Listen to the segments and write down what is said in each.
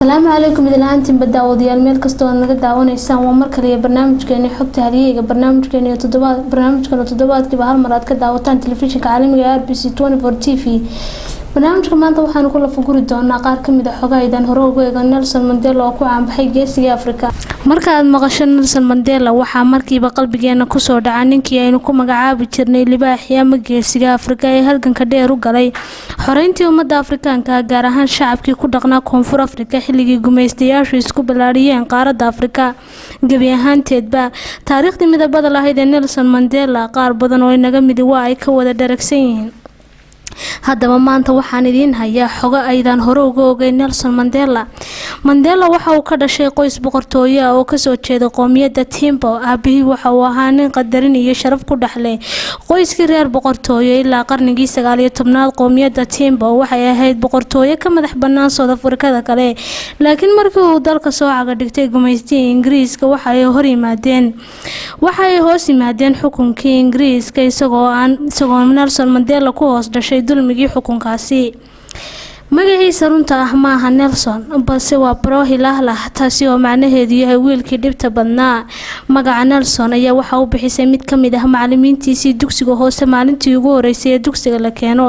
السلام عليكم إذا أنتم بدأوديال ميل كستو أنا قد دعونيسان ومركلي برنامج كأني حكت هليجا برنامج كأني تضبط كبار مرات كدعوتان تلفزيون عالمي RBC 24 TV برنامج كمان طبعا كل فقور الدون قار كم إذا حقا إذا هروب نيلسون مانديلا وكو عم بحي جيسي أفريقيا marka maqashan Nelson Mandela waxa markiiba qalbigeena ku soo dhacay ninkii aynu ku magacaabi jirnay libaaxiya geesiga Afrika ee halganka dheer u galay xoreyntii ummadda Afrikaanka gaar ahaan shacabkii ku dhaqnaa Koonfur Afrika xilligii gumaystayaashu isku balaariyeen qaaradda Afrika gabi ahaanteedba taariikhdii midabada lahayd ee Nelson Mandela qaar badan oo inaga mid waa ay ka wada dharagsan yihiin haddaba maanta waxaan idin hayaa xogo aydan hore uga ogeyn Nelson Mandela waxa uu ka dhashay qoys boqortooyo ah oo ka soo jeeda qoomiyadda Timbo aabihii waxa uu ahaa nin qadarin iyo sharaf ku dhaxlay qoyskii reer boqortooyo ilaa qarnigii 19aad qoomiyadda Timbo waxay ahayd boqortooyo ka madax bannaan South Africa kale laakiin markii uu dalka soo caga dhigtay gumaystii Ingiriiska waxay hoos yimaadeen xukunkii Ingiriiska isagoo Nelson Mandela ku hoos dhashay dulmigii xukunkaasi magaciisa runta ah maaha Nelson balse waa Prohilahlah taasi oo macnaheedu yahay wiilkii dhibta badnaa magaca Nelson ayaa waxa uu bixisay mid kamid ah macallimiintiisii dugsiga hoose maalintii ugu horeysay ee dugsiga la keeno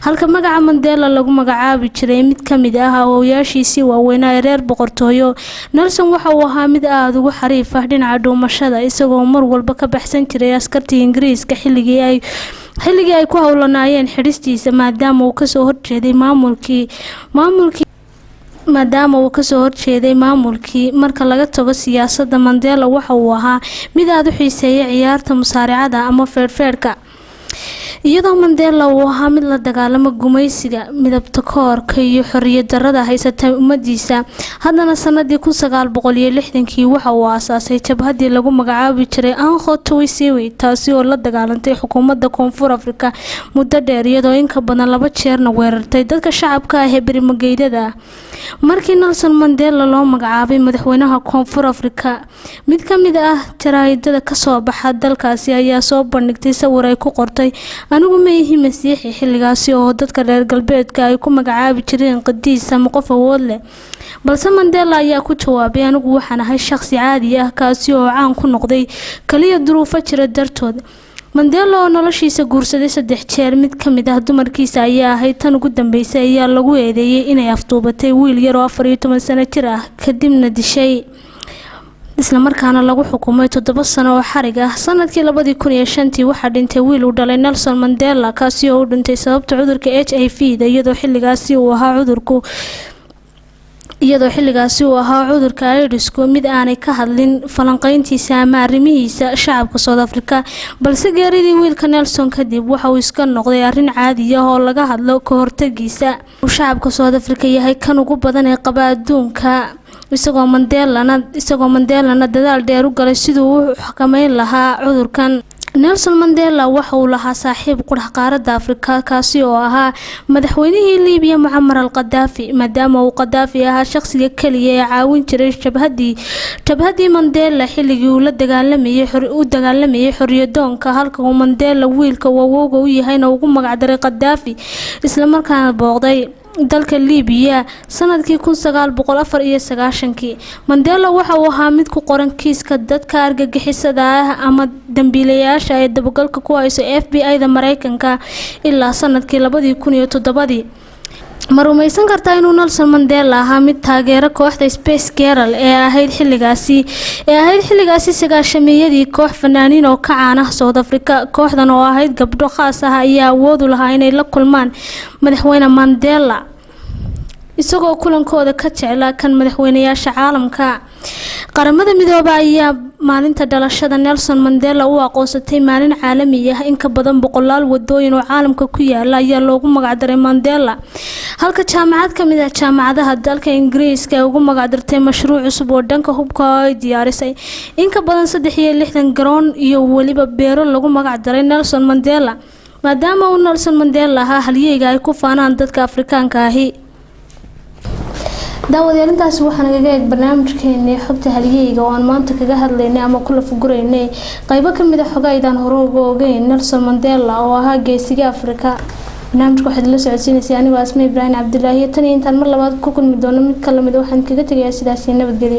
halka magaca Mandela lagu magacaabi jiray mid kamid ah awoowayaashiisii waaweyn ee reer boqortooyo Nelson waxa uu ahaa mid aad ugu xariif ah dhinaca dhuumashada isagoo mar walba ka baxsan jiray askartii Ingiriiska xilligii ay ku hawlanaayeen xiristiisa maadaama uu ka soo horjeeday maamulkii marka laga tago siyaasadda Mandela waxa uu ahaa mid aad u xiiseeya ciyaarta musaaracada ama feerfeerka iyadoo Mandela uu ahaa mid la dagaalamo gumaysiga midabta koorka iyo xorriyad darrada haysatay ummadiisa haddana sanadii 1960kii waxa uu aasaasay jabhadii lagu magacaabi jiray Ankhotowisiwe taasi oo la dagaalantay xukuumadda Koonfur Afrika muddo dheer iyadoo in ka badan 2 jeerna weerartay dadka shacabka ah ee barimageydada markii Nelson Mandela loo magacaabay madaxweynaha Koonfur Afrika mid kamid ah jaraa'idada ka soo baxa dalkaasi ayaa soo bandhigtay sawir ay ku qortay anigu ma ihi masiixi xilligaasi oo dadka reer galbeedka ay ku magacaabi jireen qadiis ama qof awood leh balse Mandela ayaa ku jawaabay anigu waxaan ahay shakhsi caadi ah kaasi oo caan ku noqday kaliya duruufo jira dartood Mandela oo noloshiisa guursaday 3 jeer mid kamid ah dumarkiisa ayaa ahayd tan ugu dambeysay ayaa lagu eedeeyay inay afduubatay wiil yar oo 14 sano jir ah kadibna dishay isla markaana lagu xukumay 7 sano oo xarig ah sanadkii 2005 waxa dhintay wiil uu dhalay Nelson Mandela kaasi oo u dhintay sababta cudurka HIV iyadoo xilligaasi uu ahaa cudurka AIDS mid aanay ka hadlin falanqayntiisa ama arrimihiisa shacabka South Africa balse geeridii wiilka Nelson kadib waxa uu iska noqday arrin caadi ah oo laga hadlo ka hortagiisa shacabka South Africa yahay kan ugu badan ee qaba adduunka isagoo Mandela dadaal dheer u galay sidii uu xakameyn lahaa cudurkan Nelson Mandela waxa uu lahaa saaxiib qurux qaaradda Afrika kaasi oo ahaa madaxweynihii Liibiya Muammar al-Gaddafi maadaama uu Gaddafi ahaa shakhsiga kaliya ee caawin jiray jabhadii Mandela xilligii uu la dagaalamayay xorriyadoonka halka uu Mandela wiilka awowga u yahayna ugu magac daray Gaddafi isla markaana booqday dalka Liibiya sanadkii 1994kii Mandela waxa uu ahaa mid ku qoran kiiska dadka argagixisada ah ama dambiilayaasha ee dabagalka ku hayso FBI-da Mareykanka ilaa sanadkii 2007 ma rumaysan kartaa inuu Nelson Mandela ahaa mid taageero kooxda Space Girl ee ahayd xilligaasi 9-meeyadii koox fanaaniin oo ka caan ah South Africa kooxdan oo ahayd gabdho khaas ah ayaa awood u lahaa inay la kulmaan madaxweyne Mandela isagoo kulankooda ka jeclaa kan madaxweynayaasha caalamka qaramada midoobay ayaa maalinta dhalashada Nelson Mandela u aqoonsatay maalin caalami ah in ka badan 100 wadooyin oo caalamka ku yaala ayaa loogu magac daray Mandela halka jaamacad kamid ah jaamacadaha dalka Ingiriiska ay ugu magac dartay mashruuc cusub oo dhanka hubka ay diyaarisay in ka badan 63 garoon iyo waliba beero lagu magac daray Nelson Mandela maadaama uu Nelson Mandela ahaa halyeyga ay ku faanaan dadka Afrikaanka ahi daawadyalintaas waxaan naga eeg barnaamijkeena xogta halyeyga oo aan maanta kaga hadlaynay ama kula fuguraynay qaybo kamid ah xogaaydan hore uga ogeyn Nelson Mandela oo ahaa geesiga Afrika barnaamijka waxaad la socodsiinaysaa anigoo Asma Ibrahim Cabdullaahi tan intaan mar labaad ku kulmi doono mid kala mid waxaan kaga tagayaa sidaas nabadgelyo